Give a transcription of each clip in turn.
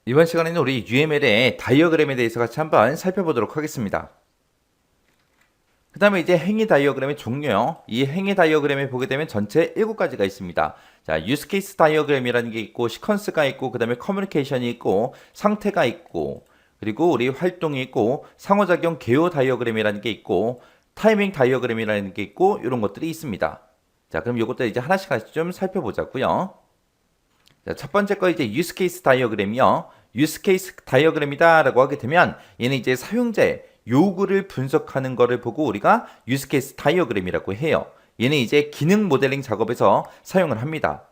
이번 시간에는 우리 UML의 다이어그램에 대해서 같이 한번 살펴보도록 하겠습니다. 그 다음에 이제 행위 다이어그램의 종류요. 이 행위 다이어그램에 보게 되면 전체 7가지가 있습니다. 자, 유스케이스 다이어그램이라는 게 있고, 시퀀스가 있고, 그 다음에 커뮤니케이션이 있고, 상태가 있고, 그리고 우리 활동이 있고, 상호작용 개요 다이어그램이라는 게 있고, 타이밍 다이어그램이라는 게 있고, 이런 것들이 있습니다. 자, 그럼 이것들 이제 하나씩 좀 살펴보자고요. 자, 첫 번째 거 이제 유스케이스 다이어그램이요. 유스케이스 다이어그램이다 라고 하게 되면 얘는 이제 사용자의 요구를 분석하는 거를 보고 우리가 유스케이스 다이어그램이라고 해요. 얘는 이제 기능 모델링 작업에서 사용을 합니다.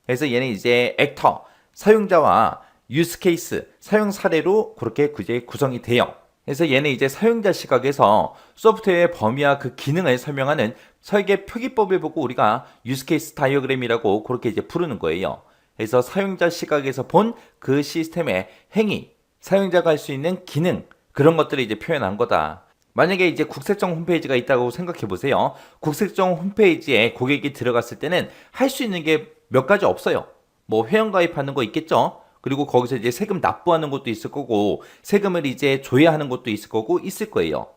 그래서 얘는 이제 액터, 사용자와 유스케이스, 사용 사례로 그렇게 구성이 돼요. 그래서 얘는 이제 사용자 시각에서 소프트웨어의 범위와 그 기능을 설명하는 설계 표기법을 보고 우리가 유스케이스 다이어그램이라고 그렇게 이제 부르는 거예요. 그래서 사용자 시각에서 본 그 시스템의 행위, 사용자가 할 수 있는 기능, 그런 것들을 이제 표현한 거다. 만약에 이제 국세청 홈페이지가 있다고 생각해 보세요. 국세청 홈페이지에 고객이 들어갔을 때는 할 수 있는 게 몇 가지 없어요. 뭐 회원가입하는 거 있겠죠? 그리고 거기서 이제 세금 납부하는 것도 있을 거고, 세금을 이제 조회하는 것도 있을 거고, 있을 거예요.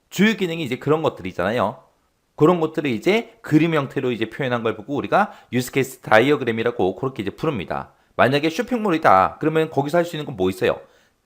주요 기능이 이제 그런 것들이잖아요. 그런 것들을 이제 그림 형태로 이제 표현한 걸 보고 우리가 유스케이스 다이어그램이라고 그렇게 이제 부릅니다. 만약에 쇼핑몰이다. 그러면 거기서 할 수 있는 건 뭐 있어요?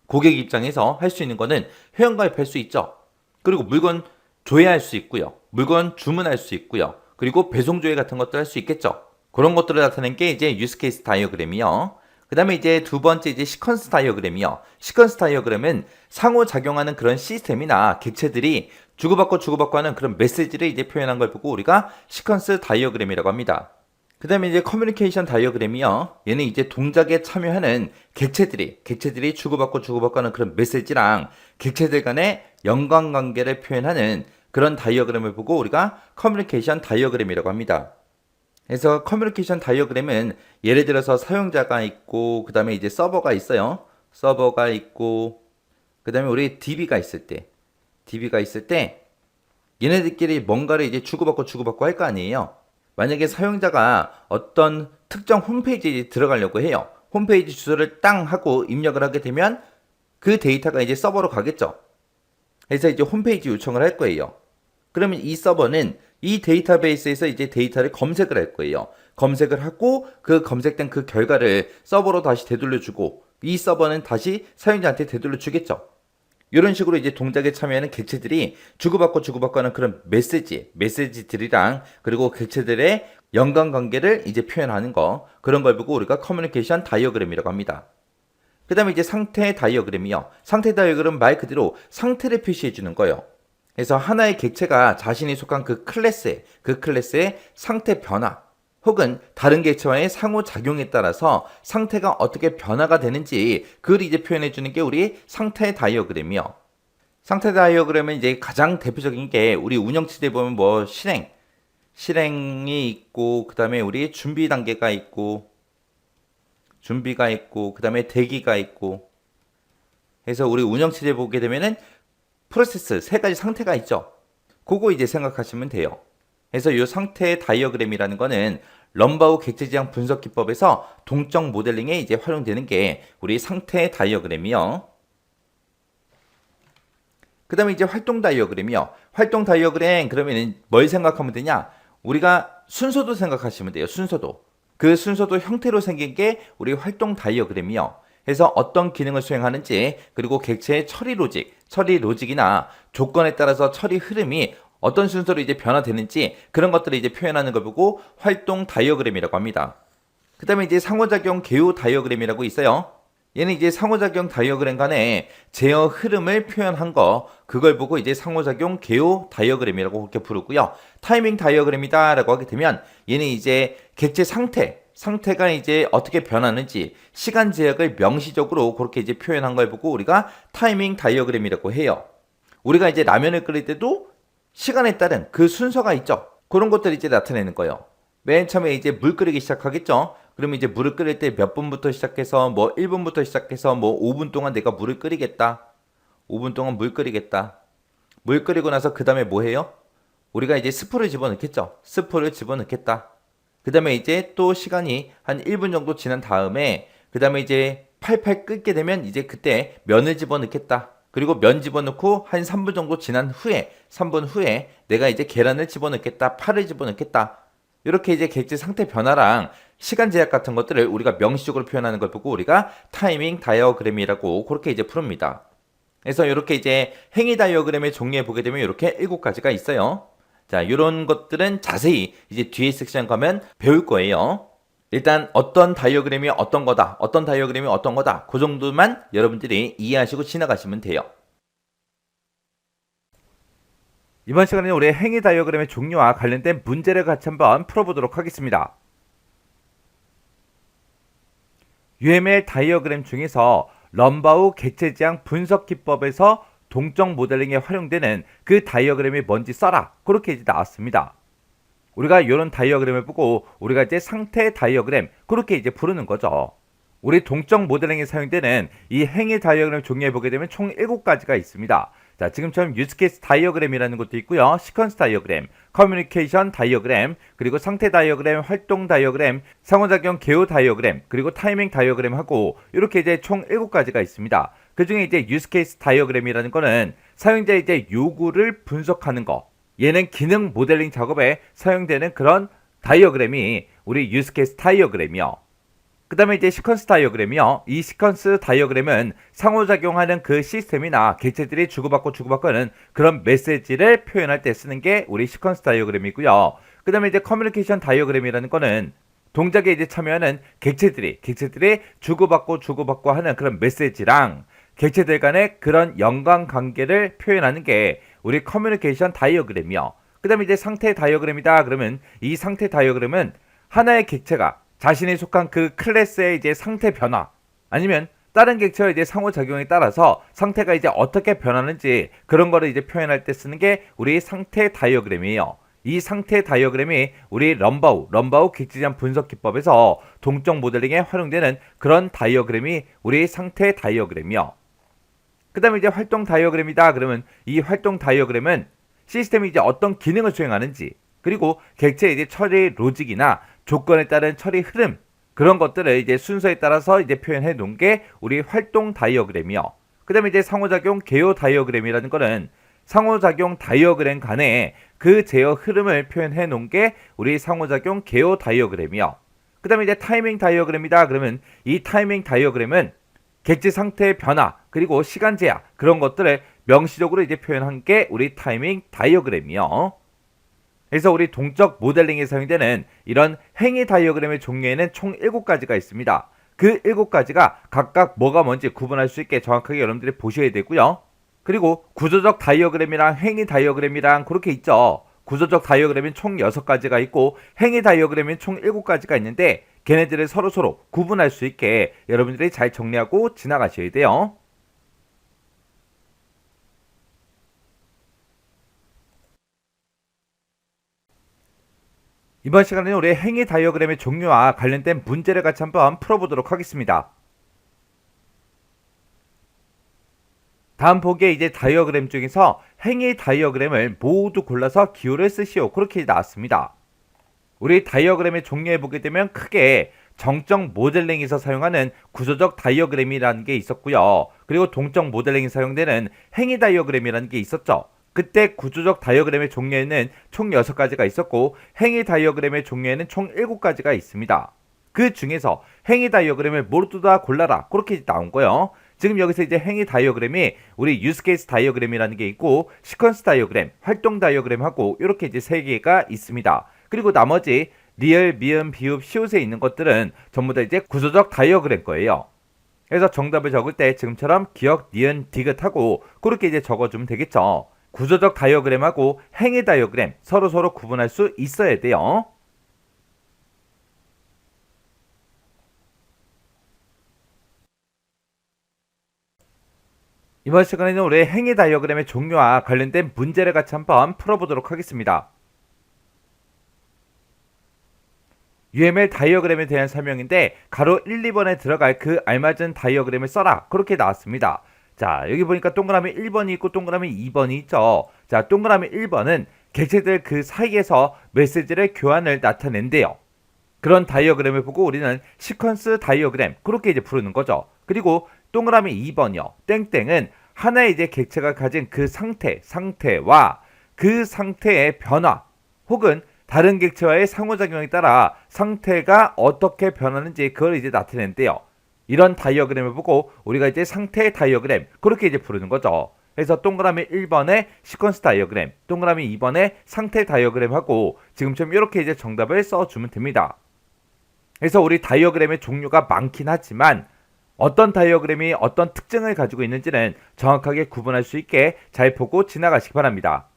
고객 입장에서 할 수 있는 거는 회원가입할 수 있죠. 그리고 물건 조회할 수 있고요. 물건 주문할 수 있고요. 그리고 배송 조회 같은 것도 할 수 있겠죠. 그런 것들을 나타낸 게 이제 유스케이스 다이어그램이요. 그 다음에 이제 두 번째 이제 시퀀스 다이어그램이요. 시퀀스 다이어그램은 상호작용하는 그런 시스템이나 객체들이 주고받고 하는 그런 메시지를 이제 표현한 걸 보고 우리가 시퀀스 다이어그램이라고 합니다. 그 다음에 이제 커뮤니케이션 다이어그램이요. 얘는 이제 동작에 참여하는 객체들이 주고받고 하는 그런 메시지랑 객체들 간의 연관관계를 표현하는 그런 다이어그램을 보고 우리가 커뮤니케이션 다이어그램이라고 합니다. 그래서 커뮤니케이션 다이어그램은 예를 들어서 사용자가 있고 그 다음에 이제 서버가 있어요. 서버가 있고 그 다음에 우리 DB가 있을 때 얘네들끼리 뭔가를 이제 주고받고 할 거 아니에요. 만약에 사용자가 어떤 특정 홈페이지에 들어가려고 해요. 홈페이지 주소를 땅 하고 입력을 하게 되면 그 데이터가 이제 서버로 가겠죠. 그래서 이제 홈페이지 요청을 할 거예요. 그러면 이 서버는 이 데이터베이스에서 이제 데이터를 검색을 할 거예요. 검색을 하고 그 검색된 그 결과를 서버로 다시 되돌려주고 이 서버는 다시 사용자한테 되돌려주겠죠. 이런 식으로 이제 동작에 참여하는 객체들이 주고받고 하는 그런 메시지들이랑 그리고 객체들의 연관관계를 이제 표현하는 거, 그런 걸 보고 우리가 커뮤니케이션 다이어그램이라고 합니다. 그 다음에 이제 상태 다이어그램이요. 상태 다이어그램은 말 그대로 상태를 표시해 주는 거예요. 그래서 하나의 객체가 자신이 속한 그 클래스의 상태 변화, 혹은 다른 객체와의 상호작용에 따라서 상태가 어떻게 변화가 되는지 그걸 이제 표현해 주는 게 우리 상태 다이어그램이요. 상태 다이어그램은 이제 가장 대표적인 게 우리 운영체제 보면 뭐 실행이 있고 그 다음에 우리 준비 단계가 있고 준비가 있고 그 다음에 대기가 있고 해서 우리 운영체제 보게 되면은 프로세스 세 가지 상태가 있죠. 그거 이제 생각하시면 돼요. 그래서 이 상태 다이어그램이라는 거는 럼바우 객체지향 분석 기법에서 동적 모델링에 이제 활용되는 게 우리 상태 다이어그램이요. 그 다음에 이제 활동 다이어그램이요. 활동 다이어그램 그러면 뭘 생각하면 되냐? 우리가 순서도 생각하시면 돼요. 순서도. 그 순서도 형태로 생긴 게 우리 활동 다이어그램이요. 그래서 어떤 기능을 수행하는지 그리고 객체의 처리 로직이나 조건에 따라서 처리 흐름이 어떤 순서로 이제 변화되는지 그런 것들을 이제 표현하는 걸 보고 활동 다이어그램이라고 합니다. 그 다음에 이제 상호작용 개요 다이어그램이라고 있어요. 얘는 이제 상호작용 다이어그램 간의 제어 흐름을 표현한 거, 그걸 보고 이제 상호작용 개요 다이어그램이라고 그렇게 부르고요. 타이밍 다이어그램이다 라고 하게 되면 얘는 이제 객체 상태가 이제 어떻게 변하는지 시간 제약을 명시적으로 그렇게 이제 표현한 걸 보고 우리가 타이밍 다이어그램이라고 해요. 우리가 이제 라면을 끓일 때도 시간에 따른 그 순서가 있죠. 그런 것들을 이제 나타내는 거예요. 맨 처음에 이제 물 끓이기 시작하겠죠. 그러면 이제 물을 끓일 때 몇 분부터 시작해서 뭐 1분부터 시작해서 뭐 5분 동안 내가 물을 끓이겠다. 5분 동안 물 끓이겠다. 물 끓이고 나서 그 다음에 뭐 해요? 우리가 이제 스프를 집어넣겠죠. 스프를 집어넣겠다. 그 다음에 이제 또 시간이 한 1분 정도 지난 다음에 그 다음에 이제 팔팔 끓게 되면 이제 그때 면을 집어넣겠다. 그리고 면 집어넣고 한 3분 정도 지난 후에 3분 후에 내가 이제 계란을 집어넣겠다. 파를 집어넣겠다. 이렇게 이제 객체 상태 변화랑 시간 제약 같은 것들을 우리가 명시적으로 표현하는 걸 보고 우리가 타이밍 다이어그램이라고 그렇게 이제 부릅니다. 그래서 이렇게 이제 행위 다이어그램의 종류에 보게 되면 이렇게 7가지가 있어요. 자, 이런 것들은 자세히 이제 뒤에 섹션 가면 배울 거예요. 일단 어떤 다이어그램이 어떤 거다, 어떤 다이어그램이 어떤 거다, 그 정도만 여러분들이 이해하시고 지나가시면 돼요. 이번 시간에는 우리 행위 다이어그램의 종류와 관련된 문제를 같이 한번 풀어보도록 하겠습니다. UML 다이어그램 중에서 럼바우 객체지향 분석 기법에서 동적 모델링에 활용되는 그 다이어그램이 뭔지 써라. 그렇게 이제 나왔습니다. 우리가 이런 다이어그램을 보고 우리가 이제 상태 다이어그램 그렇게 이제 부르는 거죠. 우리 동적 모델링에 사용되는 이 행위 다이어그램 종류에 보게 되면 총 7가지가 있습니다. 자, 지금처럼 유스케이스 다이어그램이라는 것도 있고요. 시퀀스 다이어그램, 커뮤니케이션 다이어그램, 그리고 상태 다이어그램, 활동 다이어그램, 상호작용 개요 다이어그램, 그리고 타이밍 다이어그램 하고 이렇게 이제 총 7가지가 있습니다. 그 중에 이제 유스케이스 다이어그램이라는 거는 사용자의 이제 요구를 분석하는 거. 얘는 기능 모델링 작업에 사용되는 그런 다이어그램이 우리 유스케이스 다이어그램이요. 그 다음에 이제 시퀀스 다이어그램이요. 이 시퀀스 다이어그램은 상호작용하는 그 시스템이나 객체들이 주고받고는 그런 메시지를 표현할 때 쓰는 게 우리 시퀀스 다이어그램이고요. 그 다음에 이제 커뮤니케이션 다이어그램이라는 거는 동작에 이제 참여하는 객체들이 주고받고 하는 그런 메시지랑 객체들 간의 그런 연관관계를 표현하는 게 우리 커뮤니케이션 다이어그램이요. 그 다음에 이제 상태 다이어그램이다. 그러면 이 상태 다이어그램은 하나의 객체가 자신이 속한 그 클래스의 이제 상태 변화 아니면 다른 객체와 이제 상호작용에 따라서 상태가 이제 어떻게 변하는지 그런 거를 이제 표현할 때 쓰는 게 우리 상태 다이어그램이에요. 이 상태 다이어그램이 우리 럼바우 객체지향 분석 기법에서 동적 모델링에 활용되는 그런 다이어그램이 우리 상태 다이어그램이요. 그 다음에 이제 활동 다이어그램이다. 그러면 이 활동 다이어그램은 시스템이 이제 어떤 기능을 수행하는지 그리고 객체의 이제 처리 로직이나 조건에 따른 처리 흐름 그런 것들을 이제 순서에 따라서 이제 표현해 놓은 게 우리 활동 다이어그램이요. 그 다음에 이제 상호작용 개요 다이어그램이라는 거는 상호작용 다이어그램 간의 그 제어 흐름을 표현해 놓은 게 우리 상호작용 개요 다이어그램이요. 그 다음에 이제 타이밍 다이어그램이다. 그러면 이 타이밍 다이어그램은 객체 상태의 변화 그리고 시간 제약 그런 것들을 명시적으로 이제 표현한 게 우리 타이밍 다이어그램이요. 그래서 우리 동적 모델링에 사용되는 이런 행위 다이어그램의 종류에는 총 7가지가 있습니다. 그 7가지가 각각 뭐가 뭔지 구분할 수 있게 정확하게 여러분들이 보셔야 되고요. 그리고 구조적 다이어그램이랑 행위 다이어그램이랑 그렇게 있죠. 구조적 다이어그램은 총 6가지가 있고 행위 다이어그램은 총 7가지가 있는데 걔네들을 서로 구분할 수 있게 여러분들이 잘 정리하고 지나가셔야 돼요. 이번 시간에는 우리 행위 다이어그램의 종류와 관련된 문제를 같이 한번 풀어보도록 하겠습니다. 다음 보기에 이제 다이어그램 중에서 행위 다이어그램을 모두 골라서 기호를 쓰시오. 그렇게 나왔습니다. 우리 다이어그램의 종류에 보게 되면 크게 정적 모델링에서 사용하는 구조적 다이어그램이라는 게 있었고요. 그리고 동적 모델링에 사용되는 행위 다이어그램이라는 게 있었죠. 그때 구조적 다이어그램의 종류에는 총 6가지가 있었고 행위 다이어그램의 종류에는 총 7가지가 있습니다. 그 중에서 행위 다이어그램을 모두 다 골라라. 그렇게 나온 거예요. 지금 여기서 이제 행위 다이어그램이 우리 유스케이스 다이어그램이라는 게 있고 시퀀스 다이어그램, 활동 다이어그램하고 이렇게 이제 3개가 있습니다. 그리고 나머지 리을, 미음, 비읍, 시옷에 있는 것들은 전부 다 이제 구조적 다이어그램 거예요. 그래서 정답을 적을 때 지금처럼 기역, 니은, 디귿하고 그렇게 이제 적어주면 되겠죠. 구조적 다이어그램하고 행위 다이어그램 서로 구분할 수 있어야 돼요. 이번 시간에는 우리 행위 다이어그램의 종류와 관련된 문제를 같이 한번 풀어보도록 하겠습니다. UML 다이어그램에 대한 설명인데 가로 1, 2번에 들어갈 그 알맞은 다이어그램을 써라. 그렇게 나왔습니다. 자, 여기 보니까 동그라미 1번이 있고 동그라미 2번이 있죠. 자, 동그라미 1번은 객체들 그 사이에서 메시지를 교환을 나타낸대요. 그런 다이어그램을 보고 우리는 시퀀스 다이어그램 그렇게 이제 부르는 거죠. 그리고 동그라미 2번이요. 땡땡은 하나의 이제 객체가 가진 그 상태와 그 상태의 변화 혹은 다른 객체와의 상호작용에 따라 상태가 어떻게 변하는지 그걸 이제 나타내는데요. 이런 다이어그램을 보고 우리가 이제 상태 다이어그램 그렇게 이제 부르는 거죠. 그래서 동그라미 1번에 시퀀스 다이어그램, 동그라미 2번에 상태 다이어그램 하고 지금처럼 이렇게 이제 정답을 써주면 됩니다. 그래서 우리 다이어그램의 종류가 많긴 하지만 어떤 다이어그램이 어떤 특징을 가지고 있는지는 정확하게 구분할 수 있게 잘 보고 지나가시기 바랍니다.